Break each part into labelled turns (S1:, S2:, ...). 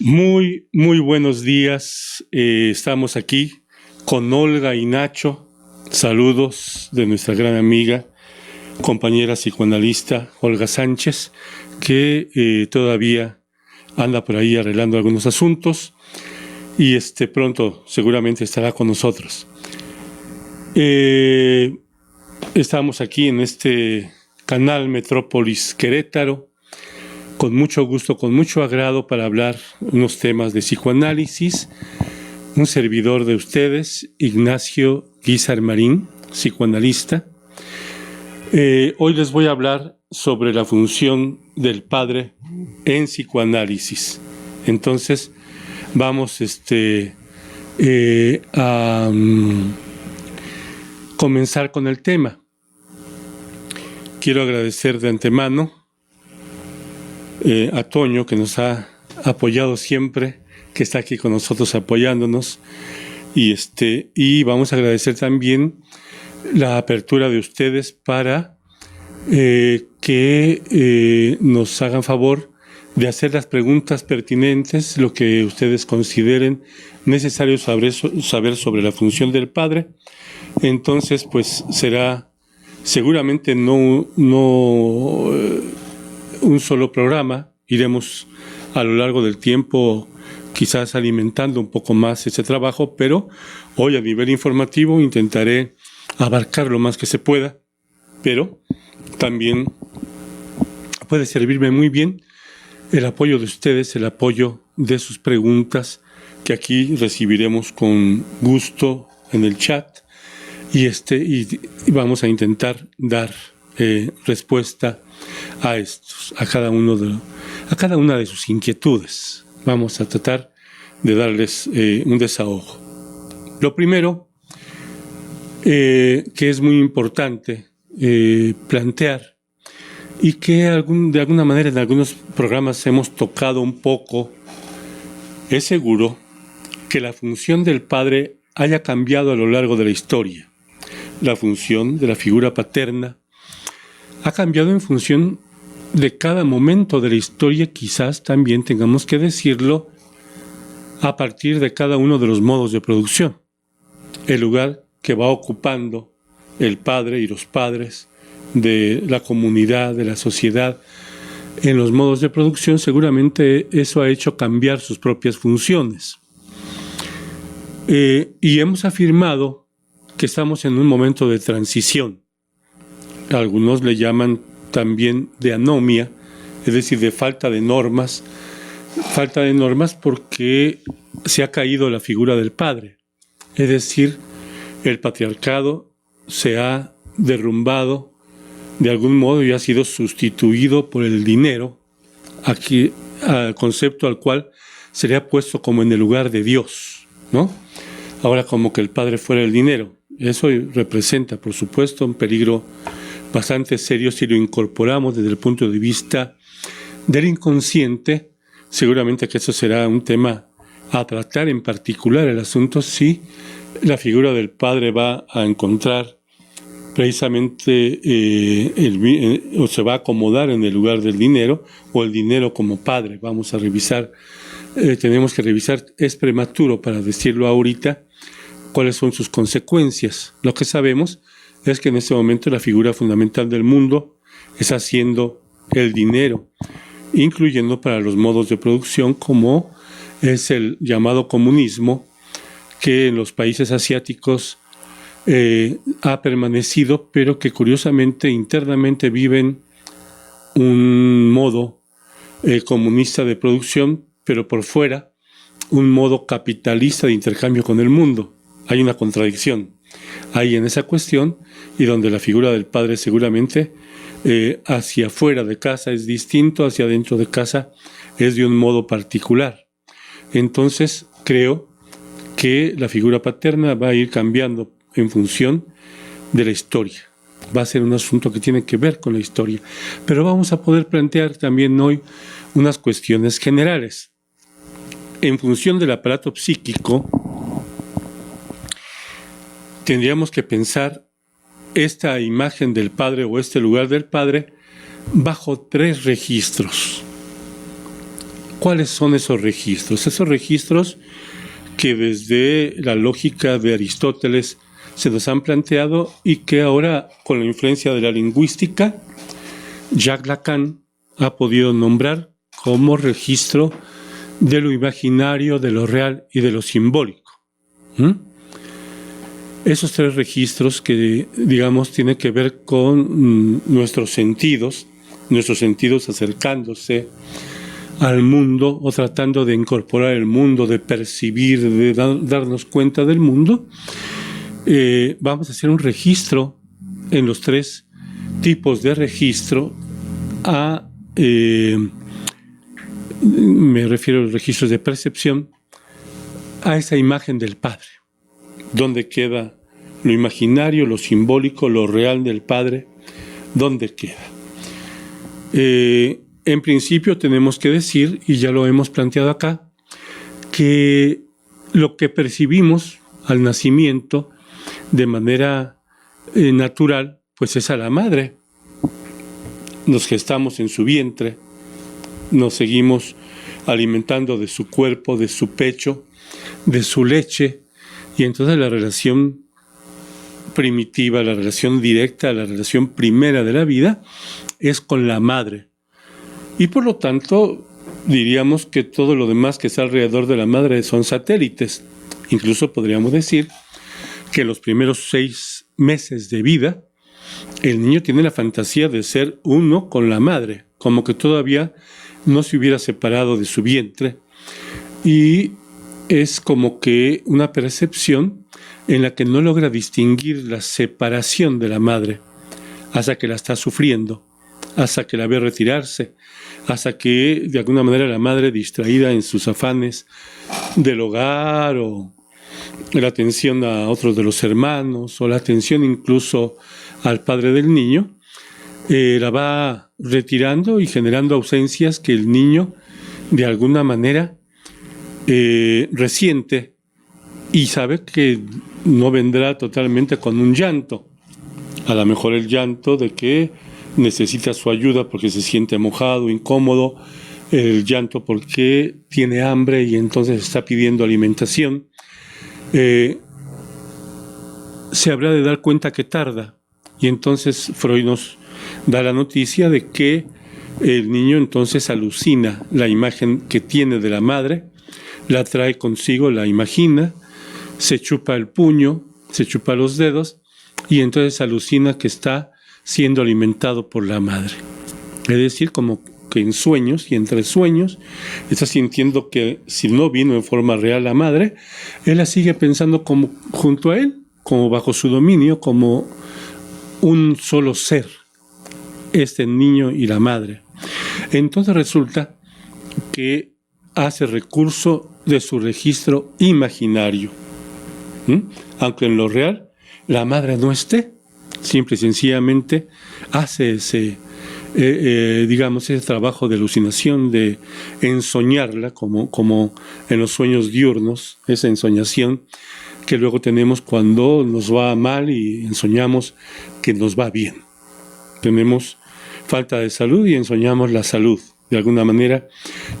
S1: Muy buenos días. Estamos aquí con Olga y Nacho. Saludos de nuestra gran amiga, compañera psicoanalista Olga Sánchez, que todavía anda por ahí arreglando algunos asuntos y pronto seguramente estará con nosotros. Estamos aquí en este canal Metrópolis Querétaro, con mucho gusto, con mucho agrado para hablar unos temas de psicoanálisis. Un servidor de ustedes, Ignacio Guízar Marín, psicoanalista. Hoy les voy a hablar sobre la función del padre en psicoanálisis. Entonces, vamos a comenzar con el tema. Quiero agradecer de antemano a Toño, que nos ha apoyado siempre, que está aquí con nosotros apoyándonos, y vamos a agradecer también la apertura de ustedes para que nos hagan favor de hacer las preguntas pertinentes, lo que ustedes consideren necesario saber sobre la función del padre. Entonces, pues será seguramente no un solo programa. Iremos a lo largo del tiempo quizás alimentando un poco más ese trabajo, pero hoy a nivel informativo intentaré abarcar lo más que se pueda, pero también puede servirme muy bien el apoyo de ustedes, el apoyo de sus preguntas, que aquí recibiremos con gusto en el chat, y vamos a intentar dar respuesta a cada una de sus inquietudes. Vamos a tratar de darles un desahogo. Lo primero que es muy importante plantear, y que de alguna manera en algunos programas hemos tocado un poco, es seguro que la función del padre haya cambiado a lo largo de la historia. La función de la figura paterna ha cambiado en función de cada momento de la historia, quizás también tengamos que decirlo, a partir de cada uno de los modos de producción. El lugar que va ocupando el padre y los padres de la comunidad, de la sociedad, en los modos de producción, seguramente eso ha hecho cambiar sus propias funciones. Y hemos afirmado que estamos en un momento de transición. Algunos le llaman también de anomia, es decir, de falta de normas porque se ha caído la figura del padre. Es decir, el patriarcado se ha derrumbado de algún modo y ha sido sustituido por el dinero, aquí, concepto al cual se le ha puesto como en el lugar de Dios, ¿no? Ahora como que el padre fuera el dinero. Eso representa, por supuesto, un peligro bastante serio si lo incorporamos desde el punto de vista del inconsciente. Seguramente que eso será un tema a tratar en particular, el asunto si la figura del padre va a encontrar precisamente o se va a acomodar en el lugar del dinero, o el dinero como padre. Vamos a revisar, tenemos que revisar, es prematuro para decirlo ahorita, cuáles son sus consecuencias. Lo que sabemos es que en este momento la figura fundamental del mundo está siendo el dinero, incluyendo para los modos de producción, como es el llamado comunismo, que en los países asiáticos ha permanecido, pero que curiosamente internamente viven un modo comunista de producción, pero por fuera un modo capitalista de intercambio con el mundo. Hay una contradicción ahí en esa cuestión, y donde la figura del padre seguramente hacia afuera de casa es distinto, hacia adentro de casa es de un modo particular. Entonces creo que la figura paterna va a ir cambiando en función de la historia. Va a ser un asunto que tiene que ver con la historia, pero vamos a poder plantear también hoy unas cuestiones generales. En función del aparato psíquico, tendríamos que pensar esta imagen del padre o este lugar del padre bajo tres registros. ¿Cuáles son esos registros? Esos registros que desde la lógica de Aristóteles se nos han planteado y que ahora, con la influencia de la lingüística, Jacques Lacan ha podido nombrar como registro de lo imaginario, de lo real y de lo simbólico. Esos tres registros que, digamos, tienen que ver con nuestros sentidos acercándose al mundo o tratando de incorporar el mundo, de percibir, de darnos cuenta del mundo. Vamos a hacer un registro en los tres tipos de registro me refiero a los registros de percepción, a esa imagen del Padre, donde queda lo imaginario, lo simbólico, lo real del Padre, ¿dónde queda? En principio tenemos que decir, y ya lo hemos planteado acá, que lo que percibimos al nacimiento de manera natural, pues es a la madre. Nos gestamos en su vientre, nos seguimos alimentando de su cuerpo, de su pecho, de su leche, y entonces la relación primitiva, la relación directa, la relación primera de la vida es con la madre. Y por lo tanto, diríamos que todo lo demás que está alrededor de la madre son satélites. Incluso podríamos decir que en los primeros 6 meses de vida, el niño tiene la fantasía de ser uno con la madre, como que todavía no se hubiera separado de su vientre. Y es como que una percepción en la que no logra distinguir la separación de la madre hasta que la está sufriendo, hasta que la ve retirarse, hasta que de alguna manera la madre, distraída en sus afanes del hogar o la atención a otros de los hermanos o la atención incluso al padre del niño, la va retirando y generando ausencias que el niño de alguna manera resiente y sabe que no vendrá totalmente con un llanto. A lo mejor el llanto de que necesita su ayuda porque se siente mojado, incómodo, el llanto porque tiene hambre y entonces está pidiendo alimentación. Se habrá de dar cuenta que tarda, y entonces Freud nos da la noticia de que el niño entonces alucina la imagen que tiene de la madre, la trae consigo, la imagina, se chupa el puño, se chupa los dedos y entonces alucina que está siendo alimentado por la madre. Es decir, como que en sueños y entre sueños está sintiendo que si no vino en forma real la madre, él la sigue pensando como junto a él, como bajo su dominio, como un solo ser, este niño y la madre. Entonces resulta que hace recurso de su registro imaginario. Aunque en lo real la madre no esté, simple y sencillamente hace ese trabajo de alucinación, de ensoñarla, como en los sueños diurnos, esa ensoñación que luego tenemos cuando nos va mal y ensoñamos que nos va bien. Tenemos falta de salud y ensoñamos la salud. De alguna manera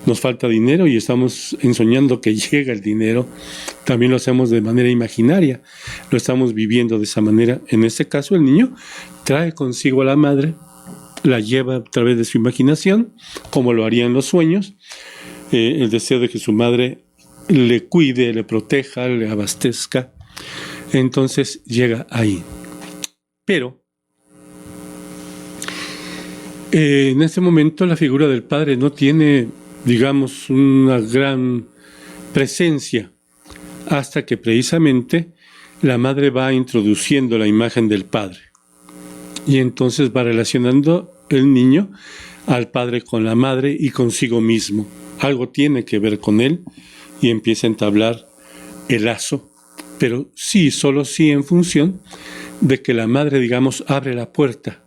S1: nos falta dinero y estamos ensoñando que llega el dinero. También lo hacemos de manera imaginaria, lo estamos viviendo de esa manera. En este caso, el niño trae consigo a la madre, la lleva a través de su imaginación, como lo haría en los sueños, el deseo de que su madre le cuide, le proteja, le abastezca. Entonces llega ahí. Pero en este momento la figura del padre no tiene, digamos, una gran presencia hasta que precisamente la madre va introduciendo la imagen del padre. Y entonces va relacionando el niño al padre con la madre y consigo mismo. Algo tiene que ver con él y empieza a entablar el lazo, pero sí, solo sí en función de que la madre, digamos, abre la puerta,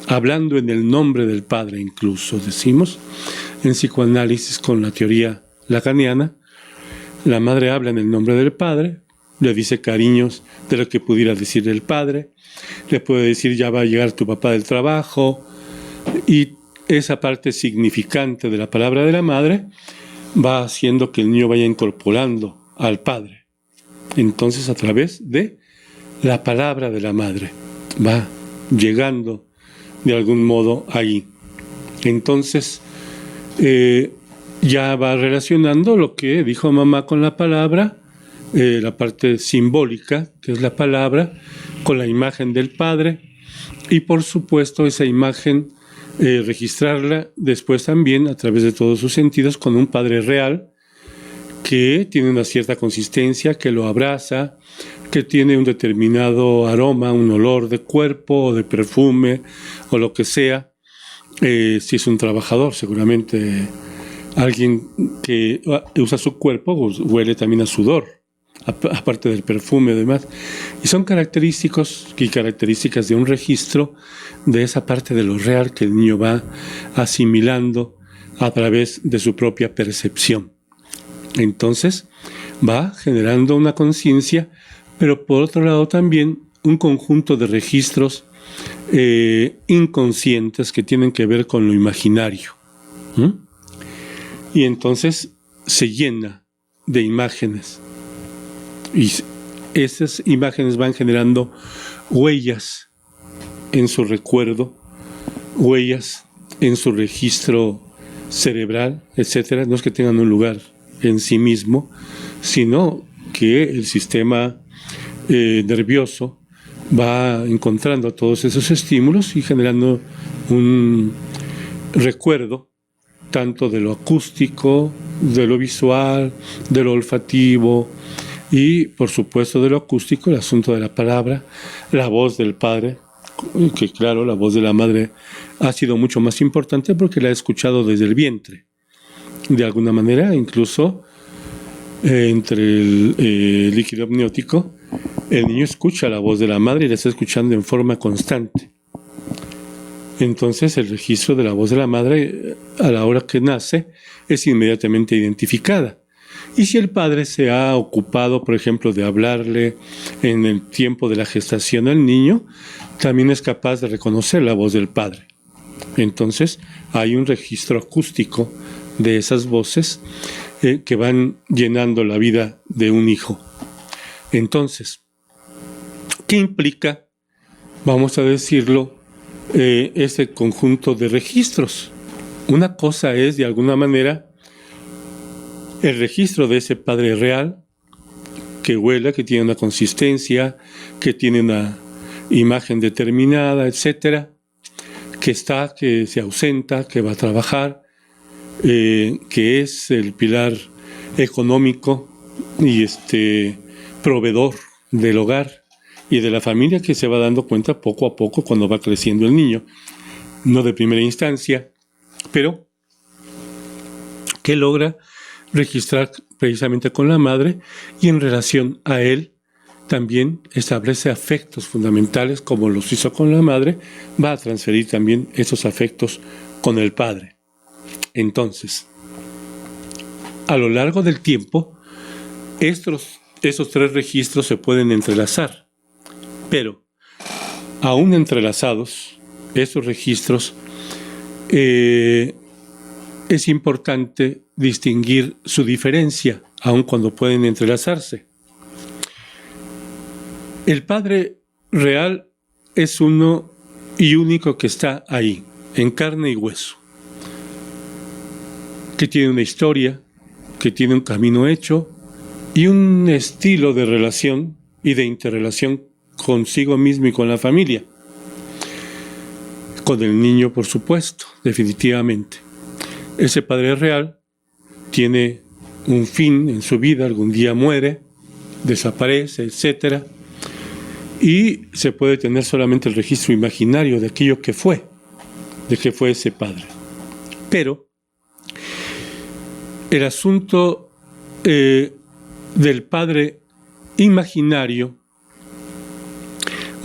S1: hablando en el nombre del padre incluso, decimos, en psicoanálisis con la teoría lacaniana, la madre habla en el nombre del padre, le dice cariños de lo que pudiera decir el padre, le puede decir ya va a llegar tu papá del trabajo, y esa parte significante de la palabra de la madre va haciendo que el niño vaya incorporando al Padre. Entonces, a través de la palabra de la madre, va llegando de algún modo ahí. Entonces, ya va relacionando lo que dijo mamá con la palabra, la parte simbólica, que es la palabra, con la imagen del Padre, y por supuesto esa imagen registrarla después también a través de todos sus sentidos con un Padre real que tiene una cierta consistencia, que lo abraza, que tiene un determinado aroma, un olor de cuerpo o de perfume o lo que sea. Si es un trabajador, seguramente alguien que usa su cuerpo pues, huele también a sudor, aparte del perfume y demás. Y son características de un registro de esa parte de lo real que el niño va asimilando a través de su propia percepción. Entonces va generando una conciencia, pero por otro lado también un conjunto de registros inconscientes que tienen que ver con lo imaginario. Y entonces se llena de imágenes. Y esas imágenes van generando huellas en su recuerdo, huellas en su registro cerebral, etcétera. No es que tengan un lugar en sí mismo, sino que el sistema nervioso va encontrando todos esos estímulos y generando un recuerdo tanto de lo acústico, de lo visual, de lo olfativo y por supuesto de lo acústico, el asunto de la palabra, la voz del padre, que claro, la voz de la madre ha sido mucho más importante porque la ha escuchado desde el vientre. De alguna manera, incluso entre el líquido amniótico, el niño escucha la voz de la madre y la está escuchando en forma constante. Entonces el registro de la voz de la madre a la hora que nace es inmediatamente identificada. Y si el padre se ha ocupado, por ejemplo, de hablarle en el tiempo de la gestación al niño, también es capaz de reconocer la voz del padre. Entonces hay un registro acústico de esas voces que van llenando la vida de un hijo. Entonces, ¿qué implica, vamos a decirlo, ese conjunto de registros? Una cosa es, de alguna manera, el registro de ese padre real, que huela, que tiene una consistencia, que tiene una imagen determinada, etcétera, que está, que se ausenta, que va a trabajar, que es el pilar económico y proveedor del hogar y de la familia, que se va dando cuenta poco a poco cuando va creciendo el niño, no de primera instancia, pero que logra registrar precisamente con la madre y en relación a él también establece afectos fundamentales como los hizo con la madre, va a transferir también esos afectos con el padre. Entonces, a lo largo del tiempo, esos tres registros se pueden entrelazar, pero aún entrelazados, esos registros, es importante distinguir su diferencia, aun cuando pueden entrelazarse. El Padre real es uno y único que está ahí, en carne y hueso, que tiene una historia, que tiene un camino hecho y un estilo de relación y de interrelación consigo mismo y con la familia. Con el niño, por supuesto, definitivamente. Ese Padre real tiene un fin en su vida, algún día muere, desaparece, etcétera, y se puede tener solamente el registro imaginario de aquello que fue, de que fue ese padre. Pero el asunto del padre imaginario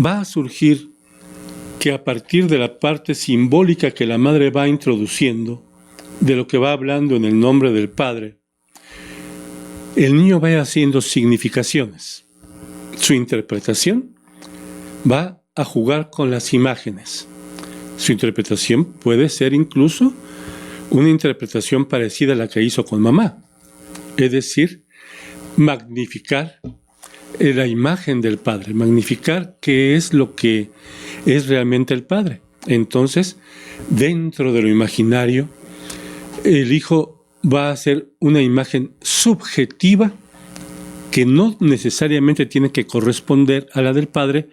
S1: va a surgir que a partir de la parte simbólica que la madre va introduciendo, de lo que va hablando en el nombre del padre, el niño va haciendo significaciones. Su interpretación va a jugar con las imágenes. Su interpretación puede ser incluso una interpretación parecida a la que hizo con mamá, es decir, magnificar la imagen del Padre, magnificar qué es lo que es realmente el Padre. Entonces, dentro de lo imaginario, el Hijo va a ser una imagen subjetiva que no necesariamente tiene que corresponder a la del Padre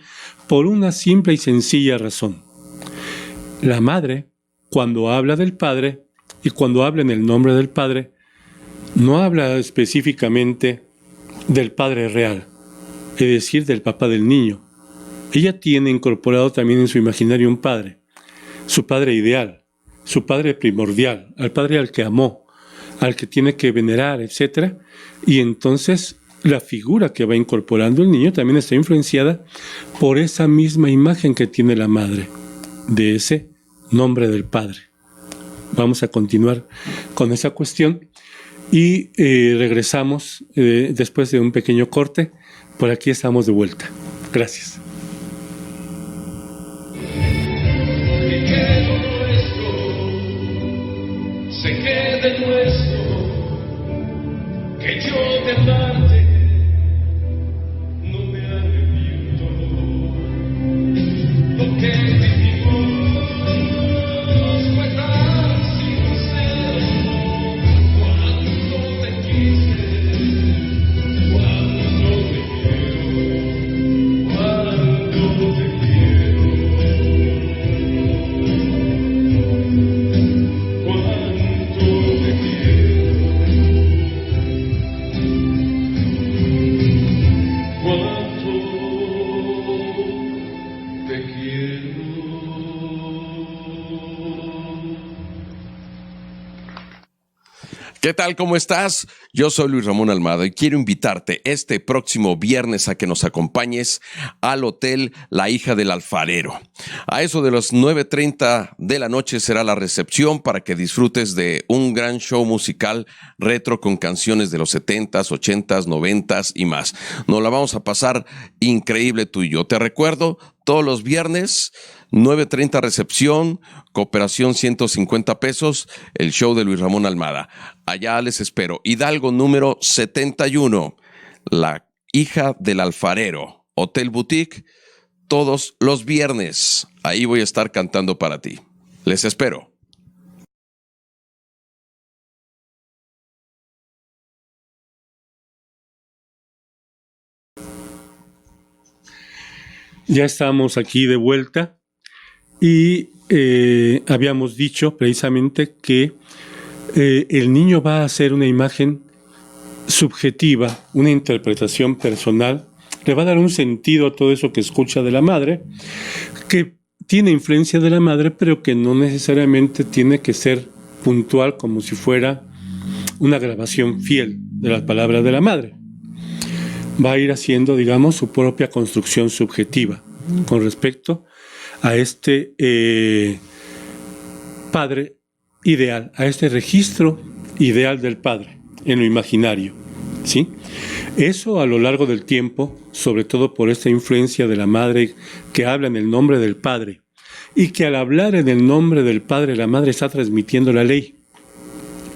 S1: por una simple y sencilla razón. La Madre, cuando habla del Padre y cuando habla en el nombre del Padre, no habla específicamente del Padre real, es decir, del papá del niño. Ella tiene incorporado también en su imaginario un Padre, su Padre ideal, su Padre primordial, al Padre al que amó, al que tiene que venerar, etc. Y entonces la figura que va incorporando el niño también está influenciada por esa misma imagen que tiene la Madre, de ese nombre del Padre. Vamos a continuar con esa cuestión y regresamos después de un pequeño corte. Por aquí estamos de vuelta. Gracias.
S2: Se quede nuestro, que yo de amarte no me arrepiento. Lo que vivimos fue tan sincero, cuando te quise, cuando te quiero, cuando te quiero.
S3: ¿Qué tal? ¿Cómo estás? Yo soy Luis Ramón Almada y quiero invitarte este próximo viernes a que nos acompañes al Hotel La Hija del Alfarero. A eso de las 9:30 de la noche será la recepción para que disfrutes de un gran show musical retro con canciones de los 70s, 80s, 90s y más. Nos la vamos a pasar increíble tú y yo. Te recuerdo, todos los viernes, 9:30 recepción, cooperación 150 pesos, el show de Luis Ramón Almada. Allá les espero. Hidalgo número 71, La Hija del Alfarero, Hotel Boutique, todos los viernes. Ahí voy a estar cantando para ti. Les espero.
S1: Ya estamos aquí de vuelta y habíamos dicho precisamente que el niño va a hacer una imagen subjetiva, una interpretación personal, le va a dar un sentido a todo eso que escucha de la madre, que tiene influencia de la madre, pero que no necesariamente tiene que ser puntual como si fuera una grabación fiel de las palabras de la madre. Va a ir haciendo, digamos, su propia construcción subjetiva con respecto a este padre ideal, a este registro ideal del padre en lo imaginario, ¿sí? Eso a lo largo del tiempo, sobre todo por esta influencia de la madre que habla en el nombre del padre y que al hablar en el nombre del padre la madre está transmitiendo la ley,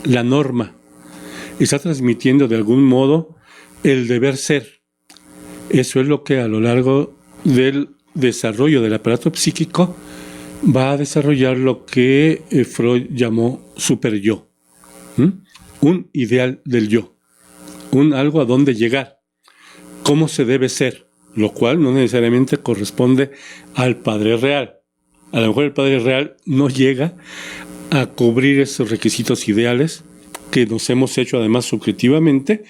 S1: la norma, está transmitiendo de algún modo el deber ser. Eso es lo que a lo largo del desarrollo del aparato psíquico va a desarrollar lo que Freud llamó superyo, un ideal del yo, un algo a dónde llegar, cómo se debe ser, lo cual no necesariamente corresponde al padre real. A lo mejor el padre real no llega a cubrir esos requisitos ideales que nos hemos hecho además subjetivamente,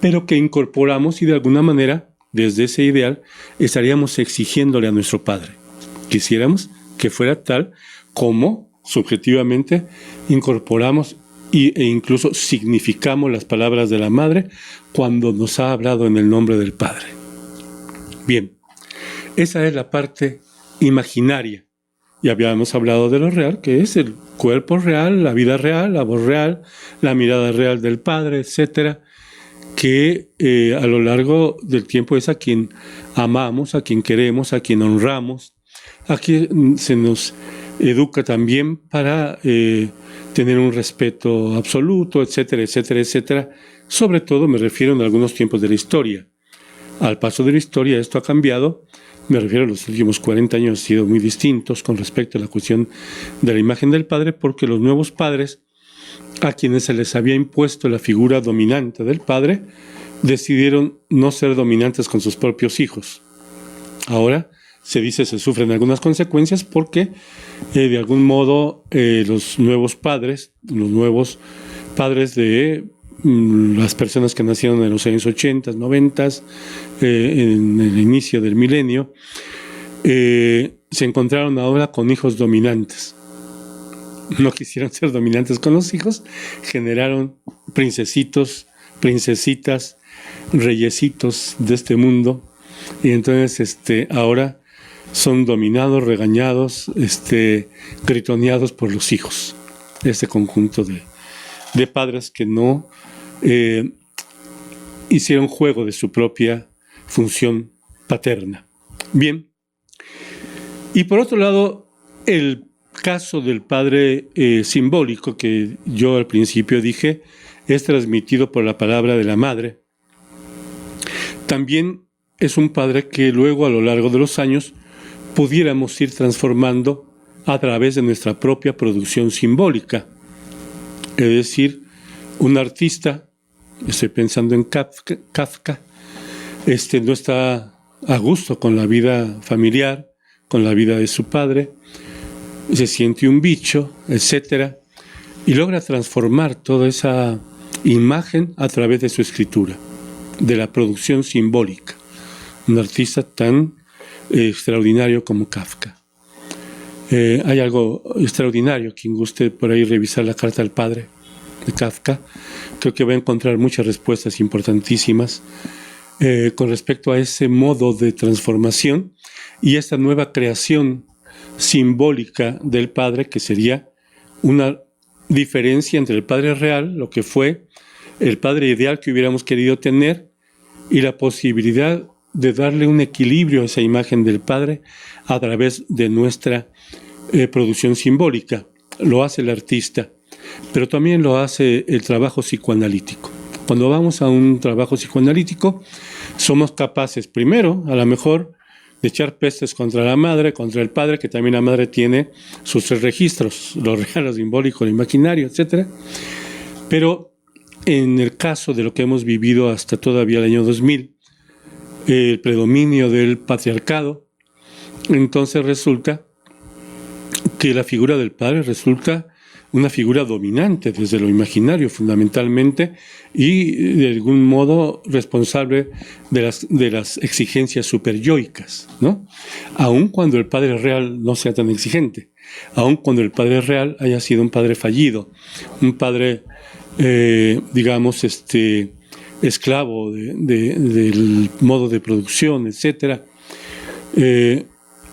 S1: pero que incorporamos y de alguna manera desde ese ideal estaríamos exigiéndole a nuestro padre. Quisiéramos que fuera tal como subjetivamente incorporamos e incluso significamos las palabras de la madre cuando nos ha hablado en el nombre del padre. Bien, esa es la parte imaginaria. Y habíamos hablado de lo real, que es el cuerpo real, la vida real, la voz real, la mirada real del padre, etcétera, que a lo largo del tiempo es a quien amamos, a quien queremos, a quien honramos, a quien se nos educa también para tener un respeto absoluto, etcétera, etcétera, etcétera. Sobre todo me refiero en algunos tiempos de la historia. Al paso de la historia esto ha cambiado. Me refiero a los últimos 40 años han sido muy distintos con respecto a la cuestión de la imagen del padre, porque los nuevos padres, a quienes se les había impuesto la figura dominante del padre, decidieron no ser dominantes con sus propios hijos. Ahora se dice se sufren algunas consecuencias porque de algún modo los nuevos padres de las personas que nacieron en los años 80, 90, en el inicio del milenio, se encontraron ahora con hijos dominantes. No quisieron ser dominantes con los hijos, generaron princesitos, princesitas, reyesitos de este mundo, y entonces ahora son dominados, regañados, gritoneados por los hijos. Este conjunto de padres que no hicieron juego de su propia función paterna. Bien. Y por otro lado, el caso del padre simbólico, que yo al principio dije, es transmitido por la palabra de la madre. También es un padre que luego, a lo largo de los años, pudiéramos ir transformando a través de nuestra propia producción simbólica. Es decir, un artista, estoy pensando en Kafka, no está a gusto con la vida familiar, con la vida de su padre, se siente un bicho, etcétera, y logra transformar toda esa imagen a través de su escritura, de la producción simbólica. Un artista tan extraordinario como Kafka. Hay algo extraordinario, quien guste por ahí revisar la carta al padre de Kafka, creo que va a encontrar muchas respuestas importantísimas con respecto a ese modo de transformación y esta nueva creación simbólica del padre, que sería una diferencia entre el padre real, lo que fue el padre ideal que hubiéramos querido tener, y la posibilidad de darle un equilibrio a esa imagen del padre a través de nuestra producción simbólica. Lo hace el artista, pero también lo hace el trabajo psicoanalítico. Cuando vamos a un trabajo psicoanalítico, somos capaces, primero, a lo mejor, de echar pestes contra la madre, contra el padre, que también la madre tiene sus tres registros, lo real, lo simbólico, lo imaginario, etc. Pero en el caso de lo que hemos vivido hasta todavía el año 2000, el predominio del patriarcado, entonces resulta que la figura del padre resulta una figura dominante desde lo imaginario fundamentalmente y de algún modo responsable de las exigencias superyoicas, ¿no? Aun cuando el padre real no sea tan exigente, aun cuando el padre real haya sido un padre fallido, un padre, digamos, esclavo del modo de producción, etcétera.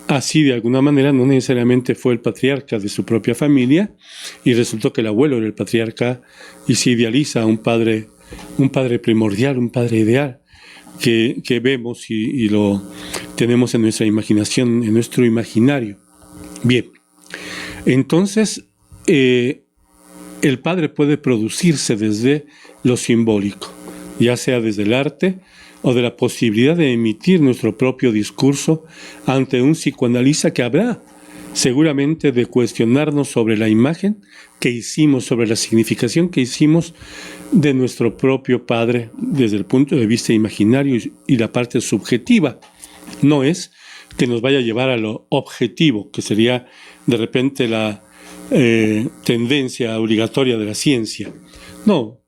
S1: Así, de alguna manera, no necesariamente fue el patriarca de su propia familia y resultó que el abuelo era el patriarca y se idealiza a un padre primordial, un padre ideal que vemos y lo tenemos en nuestra imaginación, en nuestro imaginario. Bien, entonces el padre puede producirse desde lo simbólico, ya sea desde el arte o de la posibilidad de emitir nuestro propio discurso ante un psicoanalista que habrá seguramente de cuestionarnos sobre la imagen que hicimos, sobre la significación que hicimos de nuestro propio padre desde el punto de vista imaginario y la parte subjetiva. No es que nos vaya a llevar a lo objetivo, que sería de repente la tendencia obligatoria de la ciencia. No,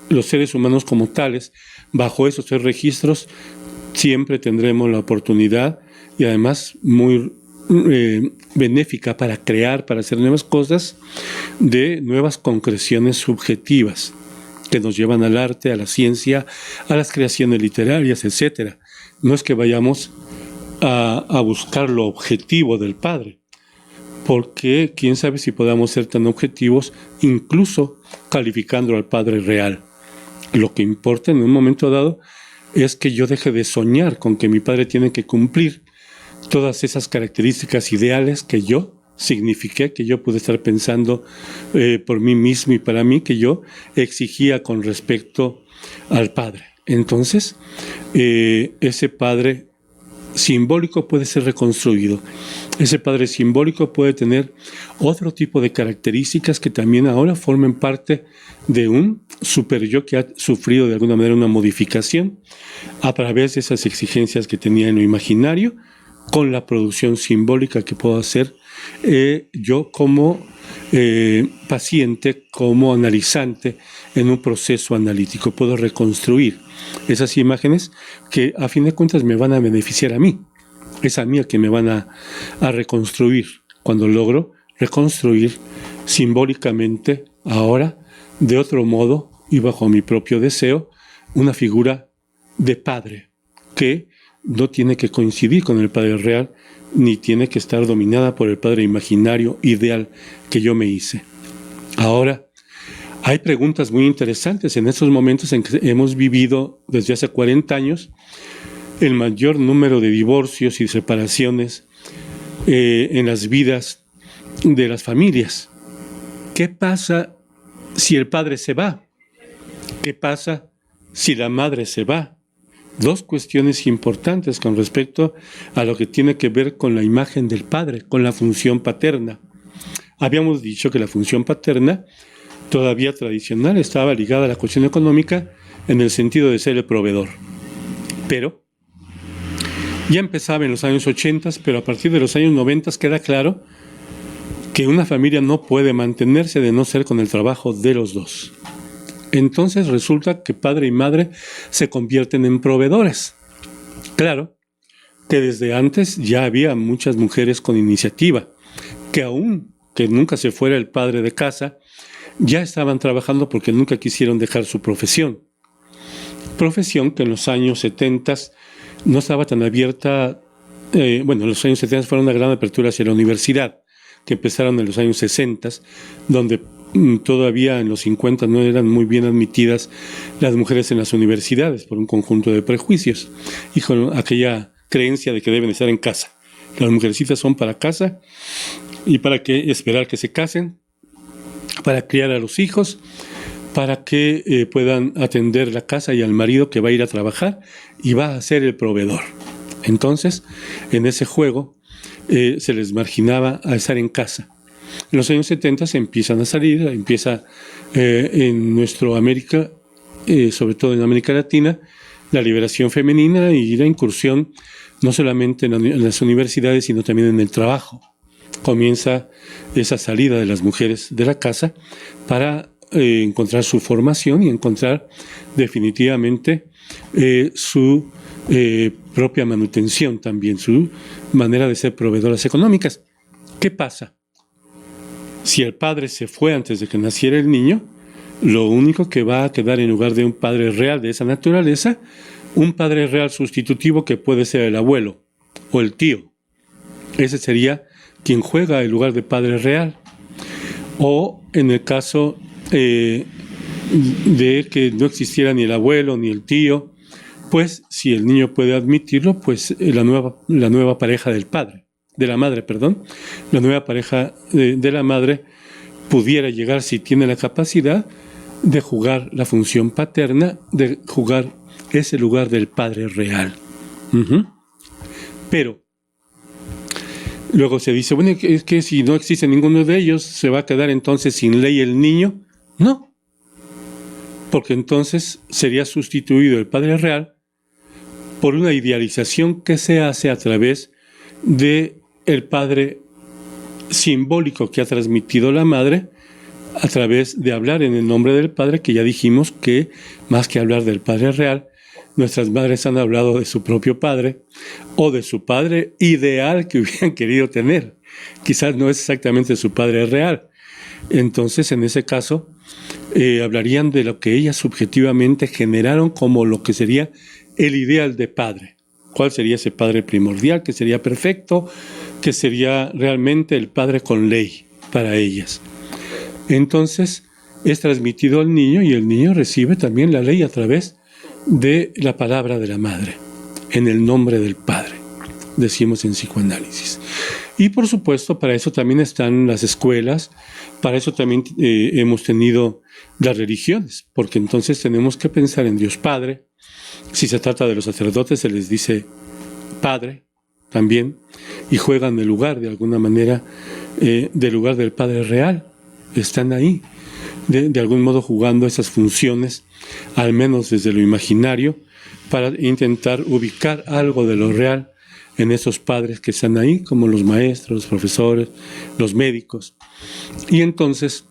S1: los seres humanos como tales, bajo esos tres registros, siempre tendremos la oportunidad y además muy benéfica para crear, para hacer nuevas cosas, de nuevas concreciones subjetivas que nos llevan al arte, a la ciencia, a las creaciones literarias, etc. No es que vayamos a buscar lo objetivo del Padre, porque quién sabe si podamos ser tan objetivos, incluso calificando al Padre real. Lo que importa en un momento dado es que yo deje de soñar con que mi padre tiene que cumplir todas esas características ideales que yo signifiqué, que yo pude estar pensando por mí mismo y para mí, que yo exigía con respecto al Padre. Entonces, ese Padre simbólico puede ser reconstruido. Ese Padre simbólico puede tener otro tipo de características que también ahora formen parte de un super yo que ha sufrido de alguna manera una modificación a través de esas exigencias que tenía en lo imaginario, con la producción simbólica que puedo hacer yo como paciente, como analizante en un proceso analítico. Puedo reconstruir esas imágenes que a fin de cuentas me van a beneficiar a mí. Es a mí el que me van a reconstruir cuando logro reconstruir simbólicamente ahora de otro modo y bajo mi propio deseo una figura de padre que no tiene que coincidir con el Padre real ni tiene que estar dominada por el Padre imaginario ideal que yo me hice. Ahora, hay preguntas muy interesantes en estos momentos en que hemos vivido desde hace 40 años el mayor número de divorcios y separaciones en las vidas de las familias. ¿Qué pasa si el padre se va? ¿Qué pasa si la madre se va? Dos cuestiones importantes con respecto a lo que tiene que ver con la imagen del padre, con la función paterna. Habíamos dicho que la función paterna, todavía tradicional, estaba ligada a la cuestión económica en el sentido de ser el proveedor. Pero ya empezaba en los años 80, pero a partir de los años 90 queda claro que una familia no puede mantenerse de no ser con el trabajo de los dos. Entonces resulta que padre y madre se convierten en proveedores. Claro que desde antes ya había muchas mujeres con iniciativa, que aún que nunca se fuera el padre de casa, ya estaban trabajando porque nunca quisieron dejar su profesión. Profesión que en los años 70 no estaba tan abierta, los años 70 fueron una gran apertura hacia la universidad, que empezaron en los años 60, donde todavía en los 50 no eran muy bien admitidas las mujeres en las universidades por un conjunto de prejuicios y con aquella creencia de que deben estar en casa. Las mujercitas son para casa y para que esperar que se casen, para criar a los hijos, para que puedan atender la casa y al marido que va a ir a trabajar y va a ser el proveedor. Entonces, en ese juego se les marginaba a estar en casa. En los años 70 se empiezan a salir, empieza en nuestra América, sobre todo en América Latina, la liberación femenina y la incursión no solamente en las universidades, sino también en el trabajo. Comienza esa salida de las mujeres de la casa para encontrar su formación y encontrar definitivamente su propia manutención también, su manera de ser proveedoras económicas. ¿Qué pasa? Si el padre se fue antes de que naciera el niño, lo único que va a quedar en lugar de un padre real de esa naturaleza, un padre real sustitutivo que puede ser el abuelo o el tío. Ese sería quien juega el lugar de padre real. O en el caso de que no existiera ni el abuelo ni el tío, pues si el niño puede admitirlo, pues la nueva pareja del padre. De la madre, la nueva pareja de la madre pudiera llegar, si tiene la capacidad, de jugar la función paterna, de jugar ese lugar del padre real. Pero luego se dice, bueno, es que si no existe ninguno de ellos, ¿se va a quedar entonces sin ley el niño? No, porque entonces sería sustituido el padre real por una idealización que se hace a través de el padre simbólico que ha transmitido la madre a través de hablar en el nombre del padre, que ya dijimos que más que hablar del padre real, nuestras madres han hablado de su propio padre o de su padre ideal que hubieran querido tener. Quizás no es exactamente su padre real. Entonces, en ese caso, hablarían de lo que ellas subjetivamente generaron como lo que sería el ideal de padre. ¿Cuál sería ese padre primordial, que sería perfecto, que sería realmente el padre con ley para ellas? Entonces, es transmitido al niño y el niño recibe también la ley a través de la palabra de la madre, en el nombre del padre. decimos en psicoanálisis. Y por supuesto, para eso también están las escuelas, para eso también hemos tenido las religiones, porque entonces tenemos que pensar en Dios Padre. Si se trata de los sacerdotes, se les dice Padre también, y juegan el lugar, de alguna manera, del lugar del Padre real. Están ahí, de algún modo jugando esas funciones, al menos desde lo imaginario, para intentar ubicar algo de lo real en esos padres que están ahí, como los maestros, los profesores, los médicos. Y entonces,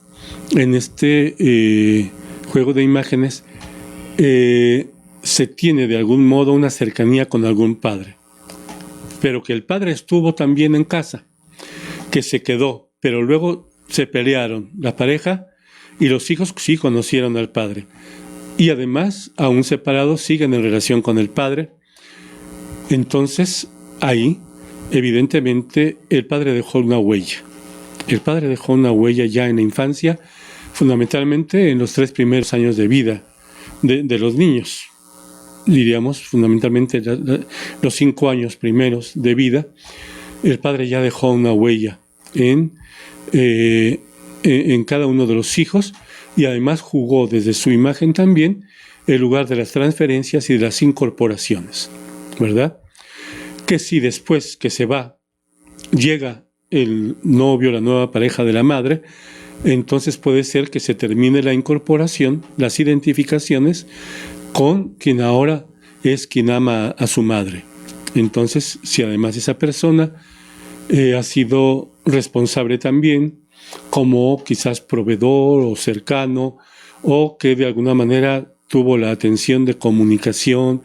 S1: en este juego de imágenes, se tiene de algún modo una cercanía con algún padre, pero que el padre estuvo también en casa, que se quedó, pero luego se pelearon la pareja y los hijos sí conocieron al padre. Y además, aún separados, siguen en relación con el padre. Entonces, ahí, evidentemente, el padre dejó una huella. El padre dejó una huella ya en la infancia, fundamentalmente en los 3 primeros años de vida de los niños. Diríamos, fundamentalmente, los 5 años primeros de vida, el padre ya dejó una huella en cada uno de los hijos, y además jugó desde su imagen también el lugar de las transferencias y de las incorporaciones, ¿verdad? Que si después que se va, llega el novio, la nueva pareja de la madre, entonces puede ser que se termine la incorporación, las identificaciones con quien ahora es quien ama a su madre. Entonces, si además esa persona ha sido responsable también, como quizás proveedor o cercano, o que de alguna manera tuvo la atención de comunicación,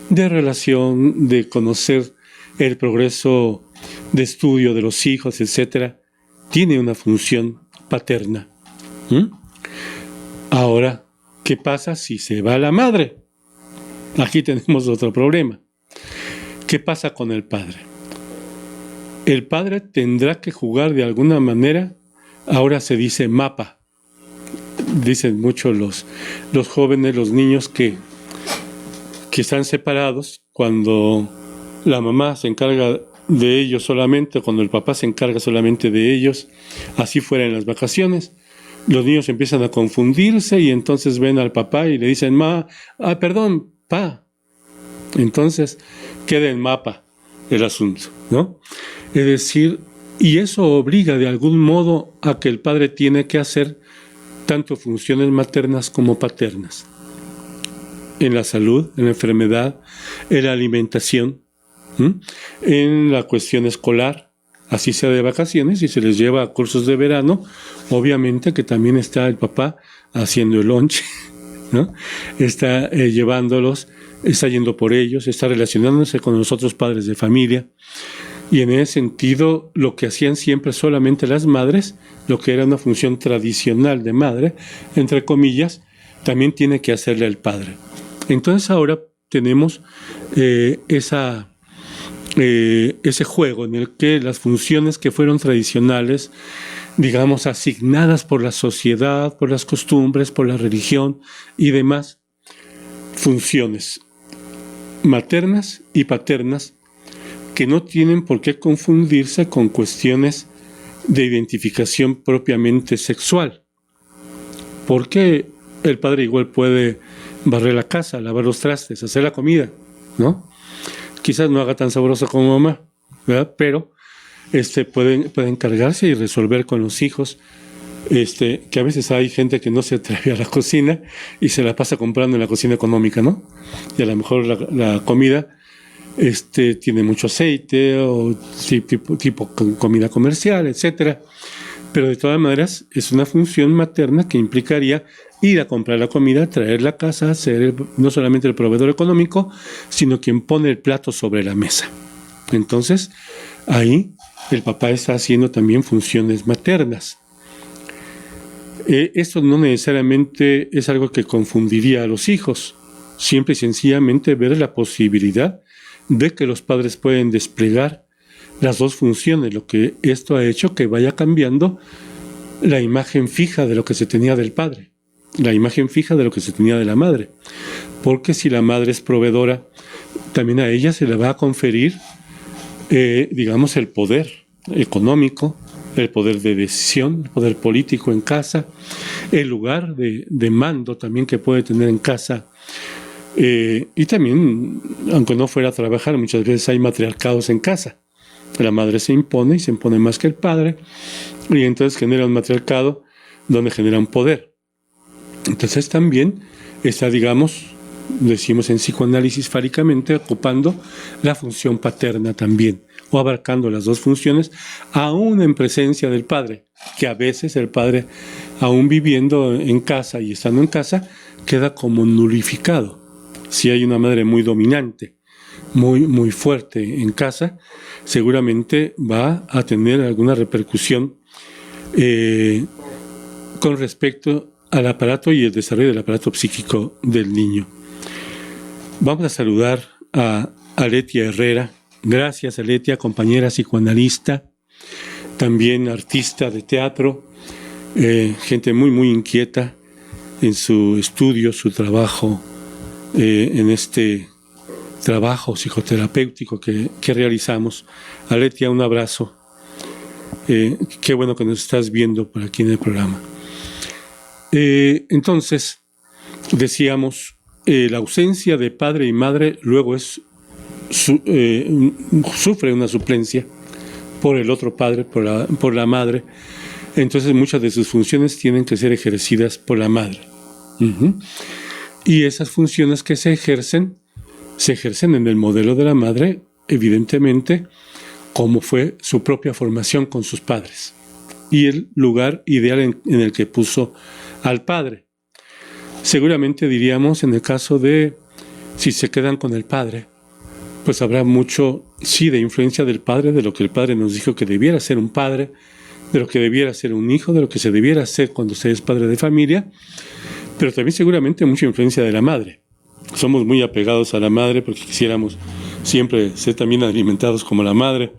S1: de relación, de conocer el progreso de estudio de los hijos, etc., tiene una función paterna. Ahora, ¿qué pasa si se va la madre? Aquí tenemos otro problema. ¿Qué pasa con el padre? El padre tendrá que jugar de alguna manera. Ahora se dice mapa. Dicen mucho los jóvenes, los niños que están separados, cuando la mamá se encarga de ellos solamente, cuando el papá se encarga solamente de ellos, así fuera en las vacaciones, los niños empiezan a confundirse y entonces ven al papá y le dicen, perdón, pa. Entonces queda en mapa el asunto, ¿no? Es decir, y eso obliga de algún modo a que el padre tiene que hacer tanto funciones maternas como paternas. En la salud, en la enfermedad, en la alimentación, en la cuestión escolar, así sea de vacaciones, y se les lleva a cursos de verano, obviamente que también está el papá haciendo el lonche, ¿no? Está llevándolos, está yendo por ellos, está relacionándose con los otros padres de familia. Y en ese sentido, lo que hacían siempre solamente las madres, lo que era una función tradicional de madre, entre comillas, también tiene que hacerle el padre. Entonces ahora tenemos ese juego en el que las funciones que fueron tradicionales, digamos, asignadas por la sociedad, por las costumbres, por la religión y demás, funciones maternas y paternas, que no tienen por qué confundirse con cuestiones de identificación propiamente sexual. Porque el padre igual puede barrer la casa, lavar los trastes, hacer la comida, ¿no? Quizás no haga tan sabroso como mamá, ¿verdad? Pero puede encargarse y resolver con los hijos, que a veces hay gente que no se atreve a la cocina y se la pasa comprando en la cocina económica, ¿no? Y a lo mejor la comida tiene mucho aceite o tipo comida comercial, etcétera. Pero de todas maneras es una función materna que implicaría ir a comprar la comida, traerla a casa, ser no solamente el proveedor económico, sino quien pone el plato sobre la mesa. Entonces, ahí el papá está haciendo también funciones maternas. Esto no necesariamente es algo que confundiría a los hijos, simple y sencillamente ver la posibilidad de que los padres pueden desplegar las dos funciones, lo que esto ha hecho que vaya cambiando la imagen fija de lo que se tenía del padre, la imagen fija de lo que se tenía de la madre, porque si la madre es proveedora, también a ella se le va a conferir digamos, el poder económico, el poder de decisión, el poder político en casa, el lugar de mando también que puede tener en casa. Y también, aunque no fuera a trabajar, muchas veces hay matriarcados en casa. La madre se impone y se impone más que el padre, y entonces genera un matriarcado donde genera un poder. Entonces también está, digamos, decimos en psicoanálisis fálicamente, ocupando la función paterna también, o abarcando las dos funciones, aún en presencia del padre, que a veces el padre, aún viviendo en casa y estando en casa, queda como nulificado. Si hay una madre muy dominante, muy fuerte en casa, seguramente va a tener alguna repercusión con respecto al aparato y el desarrollo del aparato psíquico del niño. Vamos a saludar a Aletia Herrera. Gracias, Aletia, compañera psicoanalista, también artista de teatro, gente muy inquieta en su estudio, su trabajo, en este trabajo psicoterapéutico que realizamos. Aletia, un abrazo. Qué bueno que nos estás viendo por aquí en el programa. Entonces, decíamos, la ausencia de padre y madre luego sufre una suplencia por el otro padre, por la madre. Entonces muchas de sus funciones tienen que ser ejercidas por la madre. Y esas funciones que se ejercen en el modelo de la madre, evidentemente, como fue su propia formación con sus padres y el lugar ideal en el que puso al padre. Seguramente diríamos, en el caso de si se quedan con el padre, pues habrá mucho, sí, de influencia del padre, de lo que el padre nos dijo que debiera ser un padre, de lo que debiera ser un hijo, de lo que se debiera hacer cuando se es padre de familia, pero también seguramente mucha influencia de la madre. Somos muy apegados a la madre porque quisiéramos siempre ser también alimentados como la madre,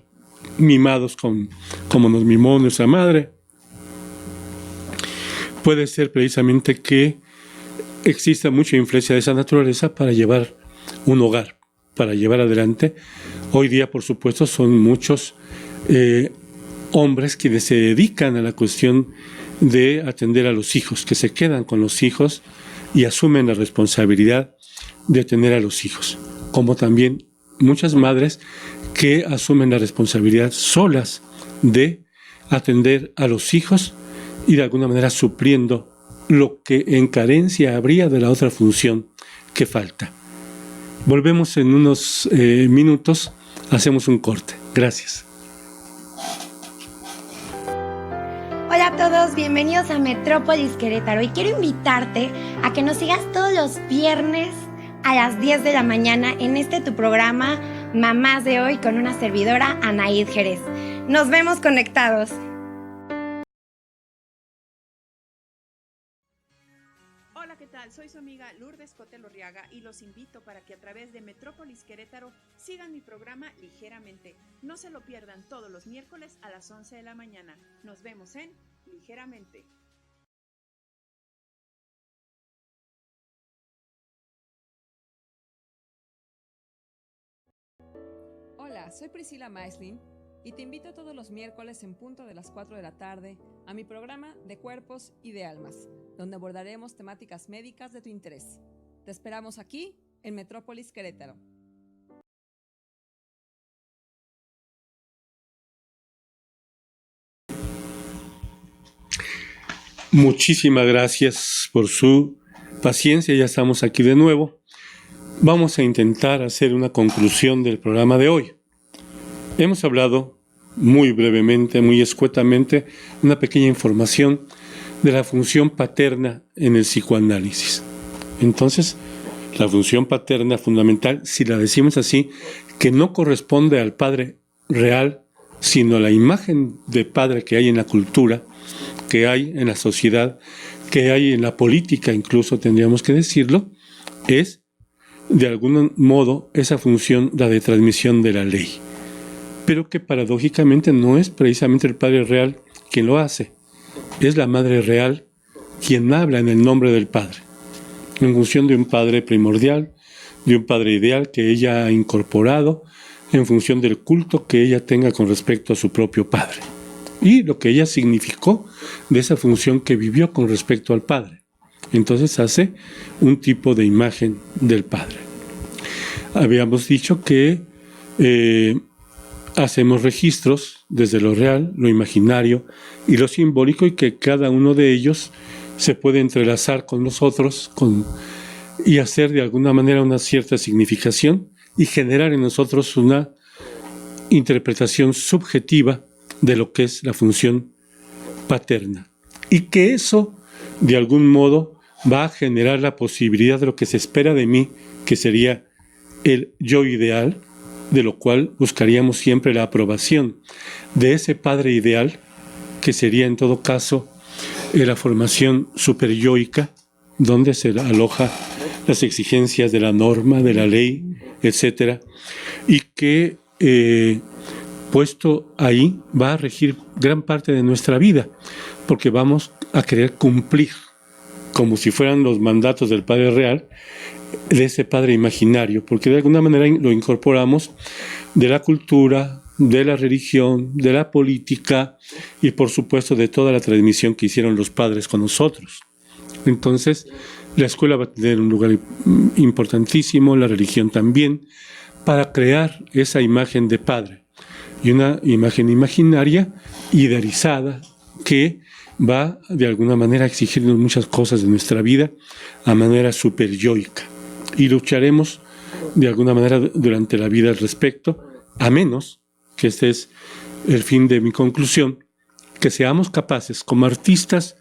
S1: mimados como nos mimó nuestra madre. Puede ser precisamente que exista mucha influencia de esa naturaleza para llevar un hogar, para llevar adelante. Hoy día, por supuesto, son muchos hombres quienes se dedican a la cuestión de atender a los hijos, que se quedan con los hijos y asumen la responsabilidad de tener a los hijos, como también muchas madres que asumen la responsabilidad solas de atender a los hijos y de alguna manera supliendo lo que en carencia habría de la otra función que falta. Volvemos en unos minutos, hacemos un corte. Gracias.
S4: Hola a todos, bienvenidos a Metrópolis Querétaro y quiero invitarte a que nos sigas todos los viernes a las 10 de la mañana en tu programa Mamás de Hoy con una servidora, Anaíd Jerez. Nos vemos conectados.
S5: Hola, ¿qué tal? Soy su amiga Lourdes Cotelorriaga y los invito para que a través de Metrópolis Querétaro sigan mi programa Ligeramente. No se lo pierdan todos los miércoles a las 11 de la mañana. Nos vemos en Ligeramente.
S6: Hola, soy Priscila Maeslin y te invito todos los miércoles en punto de las 4 de la tarde a mi programa de Cuerpos y de Almas, donde abordaremos temáticas médicas de tu interés. Te esperamos aquí en Metrópolis Querétaro.
S1: Muchísimas gracias por su paciencia, ya estamos aquí de nuevo. Vamos a intentar hacer una conclusión del programa de hoy. Hemos hablado muy brevemente, muy escuetamente, una pequeña información de la función paterna en el psicoanálisis. Entonces, la función paterna fundamental, si la decimos así, que no corresponde al padre real, sino a la imagen de padre que hay en la cultura, que hay en la sociedad, que hay en la política, incluso tendríamos que decirlo, es de algún modo esa función, la de transmisión de la ley, pero que paradójicamente no es precisamente el padre real quien lo hace, es la madre real quien habla en el nombre del padre, en función de un padre primordial, de un padre ideal que ella ha incorporado en función del culto que ella tenga con respecto a su propio padre y lo que ella significó de esa función que vivió con respecto al padre. Entonces hace un tipo de imagen del padre. Habíamos dicho que hacemos registros desde lo real, lo imaginario y lo simbólico, y que cada uno de ellos se puede entrelazar con los otros y hacer de alguna manera una cierta significación y generar en nosotros una interpretación subjetiva de lo que es la función paterna. Y que eso, de algún modo, va a generar la posibilidad de lo que se espera de mí, que sería el yo ideal, de lo cual buscaríamos siempre la aprobación de ese padre ideal, que sería en todo caso la formación superyoica, donde se aloja las exigencias de la norma, de la ley, etc. Y que, puesto ahí, va a regir gran parte de nuestra vida, porque vamos a querer cumplir, como si fueran los mandatos del Padre Real, de ese Padre imaginario, porque de alguna manera lo incorporamos de la cultura, de la religión, de la política y por supuesto de toda la transmisión que hicieron los padres con nosotros. Entonces, la escuela va a tener un lugar importantísimo, la religión también, para crear esa imagen de padre, y una imagen imaginaria, idealizada, que va de alguna manera a exigirnos muchas cosas de nuestra vida a manera superyoica. Y lucharemos de alguna manera durante la vida al respecto, a menos, que este es el fin de mi conclusión, que seamos capaces como artistas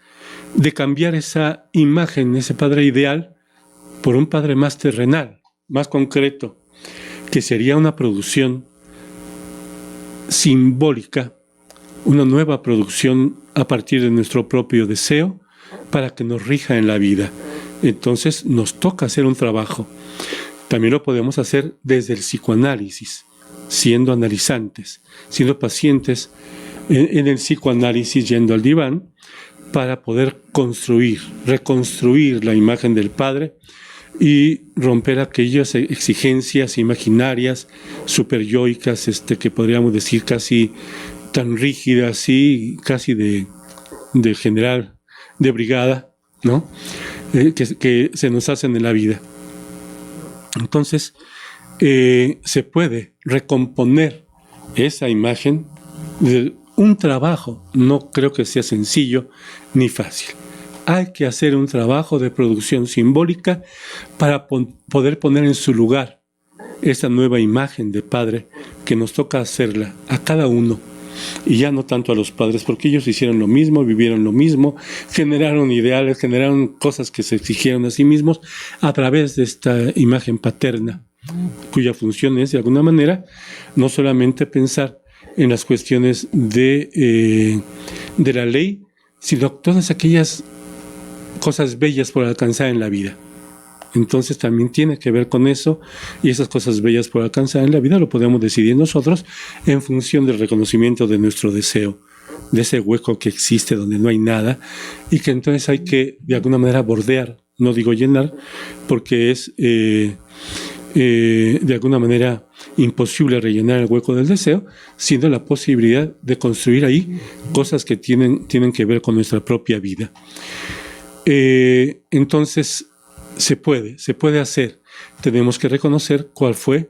S1: de cambiar esa imagen, ese padre ideal, por un padre más terrenal, más concreto, que sería una producción simbólica, una nueva producción a partir de nuestro propio deseo para que nos rija en la vida. Entonces nos toca hacer un trabajo. También lo podemos hacer desde el psicoanálisis, siendo analizantes, siendo pacientes en el psicoanálisis, yendo al diván, para poder reconstruir la imagen del Padre y romper aquellas exigencias imaginarias, superyoicas, que podríamos decir casi tan rígidas y casi de general, de brigada, ¿no? Que se nos hacen en la vida. Entonces, se puede recomponer esa imagen de un trabajo. No creo que sea sencillo ni fácil. Hay que hacer un trabajo de producción simbólica para poder poner en su lugar esa nueva imagen de padre, que nos toca hacerla a cada uno, y ya no tanto a los padres, porque ellos hicieron lo mismo, vivieron lo mismo, generaron ideales, generaron cosas que se exigieron a sí mismos a través de esta imagen paterna, cuya función es, de alguna manera, no solamente pensar en las cuestiones de la ley, sino todas aquellas cosas bellas por alcanzar en la vida. Entonces también tiene que ver con eso, y esas cosas bellas por alcanzar en la vida lo podemos decidir nosotros en función del reconocimiento de nuestro deseo, de ese hueco que existe donde no hay nada, y que entonces hay que de alguna manera bordear, no digo llenar, porque es de alguna manera imposible rellenar el hueco del deseo, sino la posibilidad de construir ahí cosas que tienen que ver con nuestra propia vida. Entonces se puede hacer. Tenemos que reconocer cuál fue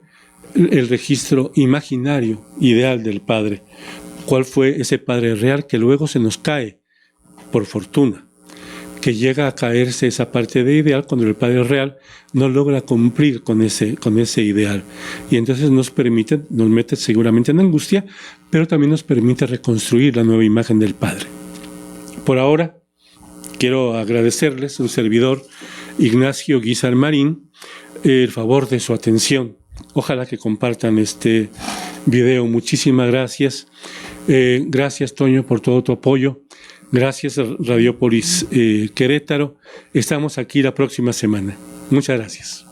S1: el registro imaginario, ideal del Padre, cuál fue ese Padre real que luego se nos cae, por fortuna, que llega a caerse esa parte de ideal cuando el Padre real no logra cumplir con ese ideal. Y entonces nos mete seguramente en angustia, pero también nos permite reconstruir la nueva imagen del Padre. Por ahora, quiero agradecerles, su servidor Ignacio Guizar Marín, el favor de su atención. Ojalá que compartan este video. Muchísimas gracias. Gracias, Toño, por todo tu apoyo. Gracias, Radiopolis Querétaro. Estamos aquí la próxima semana. Muchas gracias.